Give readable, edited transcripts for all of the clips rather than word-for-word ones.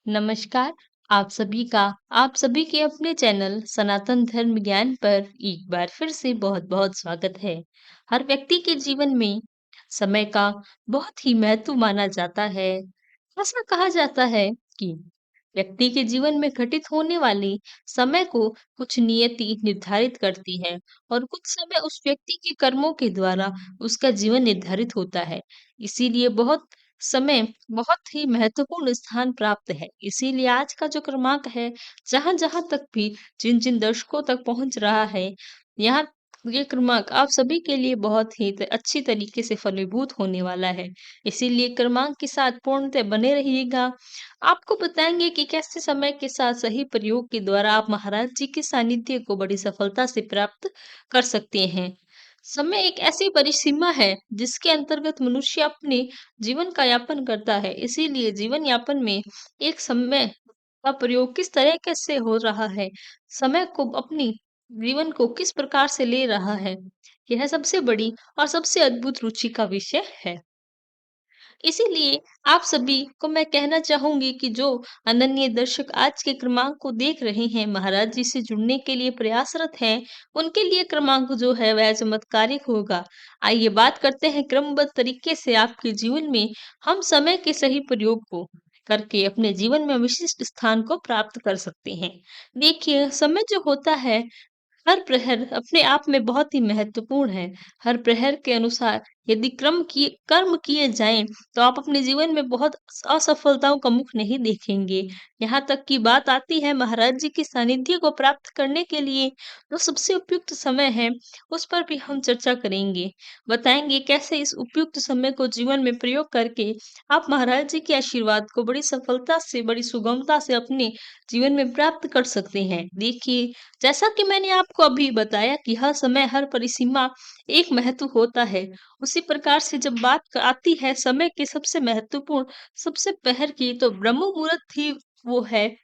नमस्कार। आप सभी के अपने चैनल सनातन धर्म ज्ञान पर एक बार फिर से बहुत-बहुत स्वागत है। हर व्यक्ति के जीवन में समय का बहुत ही महत्व माना जाता है। ऐसा कहा जाता है कि व्यक्ति के जीवन में घटित होने वाले समय को कुछ नियति निर्धारित करती है और कुछ समय उस व्यक्ति के कर्मों के द्वारा उसका जीवन निर्धारित होता है। इसीलिए समय बहुत ही महत्वपूर्ण स्थान प्राप्त है। इसीलिए आज का जो क्रमांक है, जहाँ-जहाँ तक भी जिन-जिन दर्शकों तक पहुँच रहा है, यहाँ ये क्रमांक आप सभी के लिए बहुत ही अच्छी तरीके से फलीभूत होने वाला है। इसीलिए क्रमांक के साथ पूर्णतः बने रहिएगा। आपको बताएँगे कि कैसे समय के साथ सही प्रयोग के द्वारा आप महाराज जी के सानिध्य को बड़ी सफलता से प्राप्त कर सकते हैं। समय एक ऐसी परिसीमा है, जिसके अंतर्गत मनुष्य अपने जीवन का यापन करता है। इसीलिए जीवन यापन में एक समय का प्रयोग किस तरीके से हो रहा है, समय को अपनी जीवन को किस प्रकार से ले रहा है, यह सबसे बड़ी और सबसे अद्भुत रुचि का विषय है। इसीलिए आप सभी को मैं कहना चाहूँगी कि जो अनन्य दर्शक आज के क्रमांक को देख रहे हैं, महाराज जी से जुड़ने के लिए प्रयासरत हैं, उनके लिए क्रमांक जो है वह चमत्कारिक होगा। आइए बात करते हैं क्रमबद्ध तरीके से आपके जीवन में हम समय के सही प्रयोग को करके अपने जीवन में विशिष्ट स्थान को प्राप्त कर सकते हैं। देखिए, समय जो होता है हर प्रहर अपने आप में बहुत ही महत्वपूर्ण है। हर प्रहर के अनुसार यदि कर्म किए जाएँ, तो आप अपने जीवन में बहुत असफलताओं का मुख नहीं देखेंगे। यहाँ तक की बात आती है महाराज जी के सानिध्य को प्राप्त करने के लिए जो सबसे उपयुक्त समय है, उस पर भी हम चर्चा करेंगे। बताएँगे कैसे इस उपयुक्त समय को जीवन में प्रयोग करके आप महाराज जी के आशीर्वाद को बड़ी सफलता से, बड़ी सुगमता से अपने जीवन में प्राप्त कर सकते हैं। देखिए, जैसा कि मैंने आपको अभी बताया कि हर समय, हर परिसीमा एक महत्व होता है। उसी प्रकार से जब आती है समय के सबसे महत्वपूर्ण, सबसे पहर की तो ब्रह्म मुहूर्त ही वो है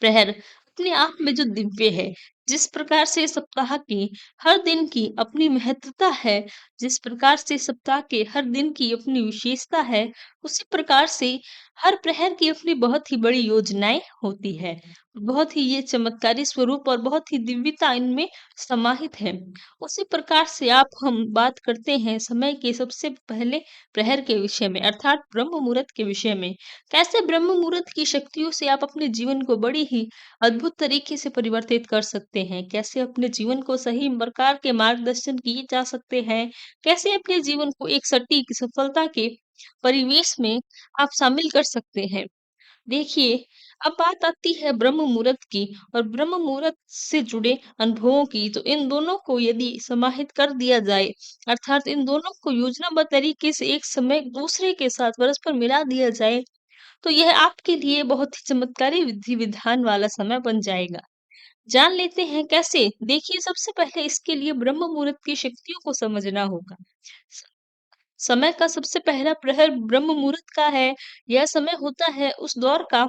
प्रहर अपने आप में जो दिव्य है, जिस प्रकार से सप्ताह की हर दिन की अपनी महत्वता है, जिस प्रकार से सप्ताह के हर दिन की अपनी विशेषता है, उसी प्रकार से हर प्रहर की अपनी बहुत ही बड़ी योजनाएँ होती है। बहुत ही ये चमत्कारी स्वरूप और बहुत ही दिव्यता इनमें समाहित है। उसी प्रकार से आप हम बात करते हैं समय के सबसे पहले प्रहर के विषय में अर्थात ब्रह्म मुहूर्त के विषय में। कैसे ब्रह्म मुहूर्त की शक्तियों से आप अपने जीवन को बड़ी ही अद्भुत तरीके से परिवर्तित कर सकते हैं, कैसे अपने जीवन को सही प्रकार के मार्गदर्शन किए जा सकते हैं, कैसे अपने जीवन को एक सटीक सफलता के परिवेश में आप शामिल कर सकते हैं। देखिए, अब बात आती है ब्रह्म मुहूर्त की और ब्रह्म मुहूर्त से जुड़े अनुभवों की, तो इन दोनों को यदि समाहित कर दिया जाए, अर्थात इन दोनों को योजनाबद्ध तरीके से एक समय दूसरे के साथ परस्पर मिला दिया जाए, तो यह आपके लिए बहुत ही चमत्कारी विधि-विधान वाला समय बन जाएगा। जान लेते हैं कैसे? देखिए, सबसे पहले इसके लिए ब्रह्म मुहूर्त की शक्तियों को समझना होगा। स समय का सबसे पहला प्रहर ब्रह्म मुहूर्त का है। यह समय होता है उस दौर का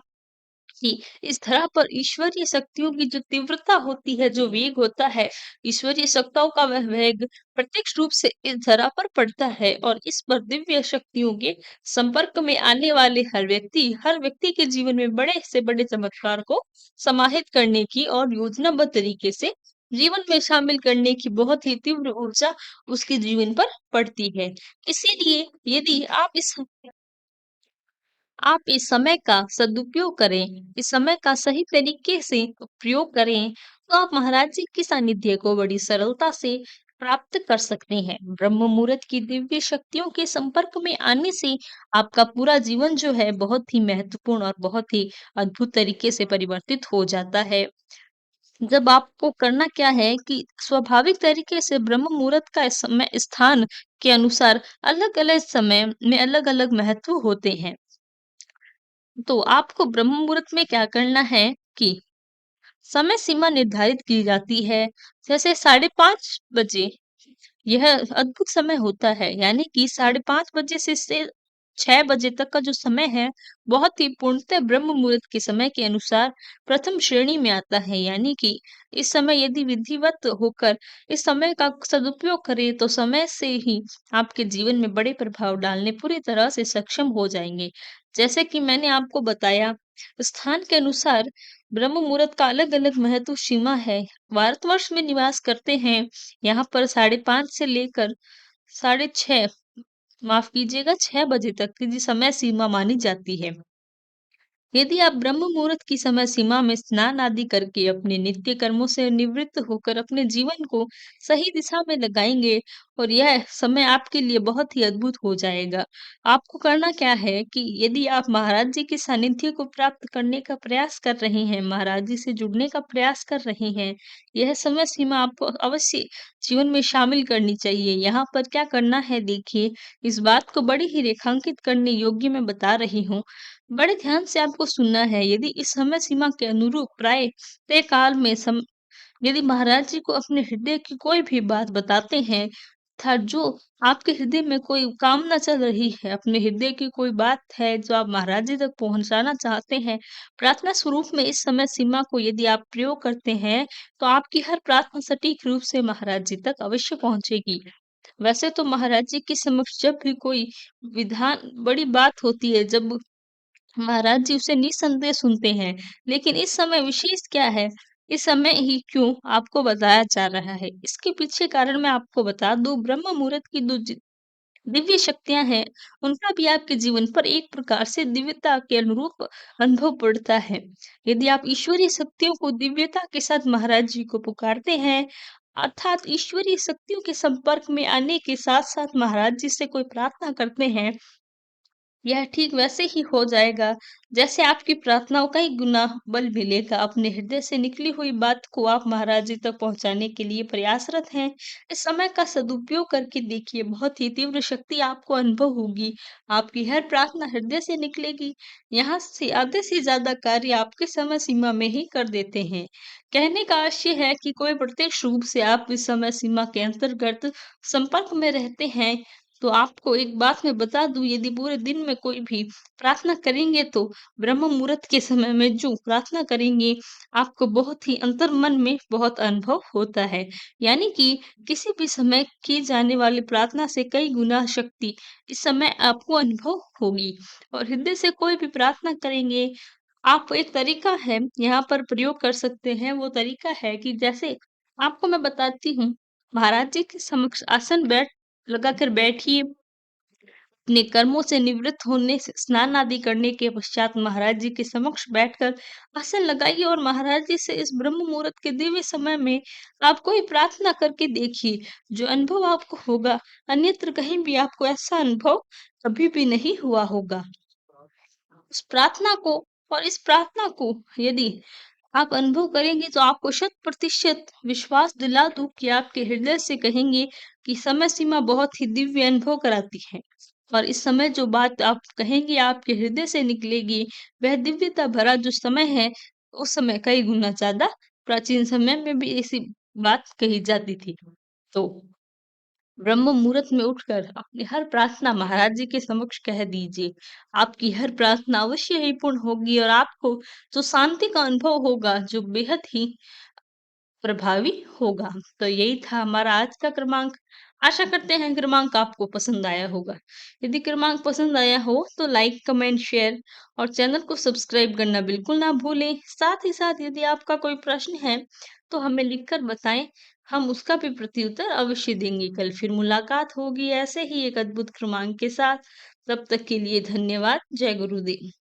कि इस धरा पर ईश्वरीय शक्तियों की जो तीव्रता होती है, जो वेग होता है, ईश्वरीय सत्ताओं का वह वेग प्रत्यक्ष रूप से इस धरा पर पड़ता है और इस पर दिव्य शक्तियों के संपर्क में आने वाले हर व्यक्ति के जीवन में बड़े से बड़े चमत्कार को समाहित करने की और योजनाबद्ध तरीके से जीवन में शामिल करने की बहुत ही तीव्र ऊर्जा उसके जीवन पर पड़ती है। इसीलिए यदि आप इस समय का सदुपयोग करें, इस समय का सही तरीके से प्रयोग करें, तो आप महाराज जी की सानिध्य को बड़ी सरलता से प्राप्त कर सकते हैं। ब्रह्म मुहूर्त की दिव्य शक्तियों के संपर्क में आने से आपका पूरा जीवन जो है बहुत ही महत्वपूर्ण और बहुत ही अद्भुत तरीके से परिवर्तित हो जाता है। जब आपको करना क्या है कि स्वाभाविक तरीके से ब्रह्म मुहूर्त का समय स्थान के अनुसार अलग-अलग समय में अलग-अलग महत्व होते हैं। तो आपको ब्रह्म मुहूर्त में क्या करना है कि समय सीमा निर्धारित की जाती है। जैसे 5:30 बजे यह अद्भुत समय होता है, यानी कि 5:30 बजे से 6 बजे तक का जो समय है, बहुत ही पूर्णतः ब्रह्म मुहूर्त के समय के अनुसार प्रथम श्रेणी में आता है। यानी कि इस समय यदि विधिवत होकर इस समय का सदुपयोग करें, तो समय से ही आपके जीवन में बड़े प्रभाव डालने पूरी तरह से सक्षम हो जाएँगे। जैसे कि मैंने आपको बताया स्थान के अनुसार ब्रह्म मुहूर्त का अलग-अलग महत्व सीमा है। भारतवर्ष में निवास करते हैं, यहाँ पर 5:30 से लेकर साढ़े 6 माफ़ कीजिएगा 6 बजे तक की जी समय सीमा मानी जाती है। यदि आप ब्रह्म मुहूर्त की समय सीमा में स्नान आदि करके अपने नित्य कर्मों से निवृत्त होकर अपने जीवन को सही दिशा में लगाएंगे और यह समय आपके लिए बहुत ही अद्भुत हो जाएगा। आपको करना क्या है कि यदि आप महाराज जी के सानिध्य को प्राप्त करने का प्रयास कर रहे हैं, महाराज जी से जुड़ने का प्रयास कर रहे हैं, यह समय सीमा आपको अवश्य जीवन में शामिल करनी चाहिए। यहाँ पर क्या करना है देखिए, इस बात को बड़ी ही रेखांकित करने योग्य मैं बता रही हूँ। बड़े ध्यान से आपको सुनना है। यदि इस समय सीमा के अनुरूप प्राय तय काल में यदि महाराज जी को अपने हृदय की कोई भी बात बताते हैं था जो आपके हृदय में कोई कामना चल रही है, अपने हृदय की कोई बात है जो आप महाराज जी तक पहुंचाना चाहते हैं, प्रार्थना स्वरूप में इस समय सीमा को यदि आप प्रयोग करते हैं, तो आपकी हर प्रार्थना सटीक रूप से महाराज जी तक अवश्य पहुंचेगी। वैसे तो महाराज जी के समक्ष जब भी कोई विधान बड़ी बात होती है, जब महाराज जी उसे निस्संदेह सुनते हैं, लेकिन इस समय विशेष क्या है? इस समय ही क्यों आपको बताया जा रहा है? इसके पीछे कारण मैं आपको बता दूँ, ब्रह्म मुहूर्त की जो दिव्य शक्तियाँ हैं, उनका भी आपके जीवन पर एक प्रकार से दिव्यता के अनुरूप अनुभव पड़ता है। यदि आप ईश्वरीय शक्तियों को दिव्यता के साथ महाराज जी को पुकारते हैं, अर्थात ईश्वरीय शक्तियों के संपर्क में आने के साथ-साथ महाराज जी से कोई प्रार्थना करते हैं, यह ठीक वैसे ही हो जाएगा जैसे आपकी प्रार्थनाओं का ही गुना बल मिलेगा। अपने हृदय से निकली हुई बात को आप महाराज जी तक पहुंचाने के लिए प्रयासरत हैं। इस समय का सदुपयोग करके देखिए, बहुत ही तीव्र शक्ति आपको अनुभव होगी। आपकी हर प्रार्थना हृदय से निकलेगी। यहाँ से आधे से ज्यादा कार्य आपके समय सीमा में ही कर देते हैं। कहने का आशय है कि कोई प्रत्यक्ष रूप से आप इस समय सीमा के अंतर्गत संपर्क में रहते हैं, तो आपको एक बात मैं बता दूँ, यदि पूरे दिन में कोई भी प्रार्थना करेंगे तो ब्रह्म मुहूर्त के समय में जो प्रार्थना करेंगे, आपको बहुत ही अंतर्मन में बहुत अनुभव होता है। यानी कि किसी भी समय की जाने वाली प्रार्थना से कई गुना शक्ति इस समय आपको अनुभव होगी। और हृदय से कोई भी प्रार्थना करेंगे, आप एक तरीका है यहाँ पर प्रयोग कर सकते हैं, वो तरीका है कि जैसे आपको मैं बताती हूँ, महाराज जी के समक्ष आसन लगाकर बैठिए। अपने कर्मों से निवृत्त होने से स्नान आदि करने के पश्चात महाराज जी के समक्ष बैठकर आसन लगाइए और महाराज जी से इस ब्रह्म मुहूर्त के दिव्य समय में आप कोई प्रार्थना करके देखिए। जो अनुभव आपको होगा, अन्यत्र कहीं भी आपको ऐसा अनुभव कभी भी नहीं हुआ होगा। उस प्रार्थना को और इस प्रार्थना को यदि आप अनुभव करेंगे, तो आपको शत प्रतिशत विश्वास दिला दूं कि आपके हृदय से कहेंगे कि समय सीमा बहुत ही दिव्य अनुभव कराती है। और इस समय जो बात आप कहेंगे आपके हृदय से निकलेगी, वह दिव्यता भरा जो समय है, उस समय कई गुना ज्यादा प्राचीन समय में भी ऐसी बात कही जाती थी। तो ब्रह्म मुहूर्त में उठकर अपनी हर प्रार्थना महाराज जी के समक्ष कह दीजिए। आपकी हर प्रार्थना अवश्य ही पूर्ण होगी और आपको जो शांति का अनुभव होगा, जो बेहद ही प्रभावी होगा। तो यही था हमारा आज का क्रमांक। आशा करते हैं क्रमांक आपको पसंद आया होगा। यदि क्रमांक पसंद आया हो तो लाइक, कमेंट, शेयर और चैनल को सब्सक्राइब करना बिल्कुल ना भूलें। साथ ही साथ यदि आपका कोई प्रश्न है तो हमें लिखकर बताएं, हम उसका भी प्रत्युत्तर अवश्य देंगे। कल फिर मुलाकात होगी ऐसे ही एक अद्भुत क्रमांक के साथ। तब तक के लिए धन्यवाद। जय गुरुदेव।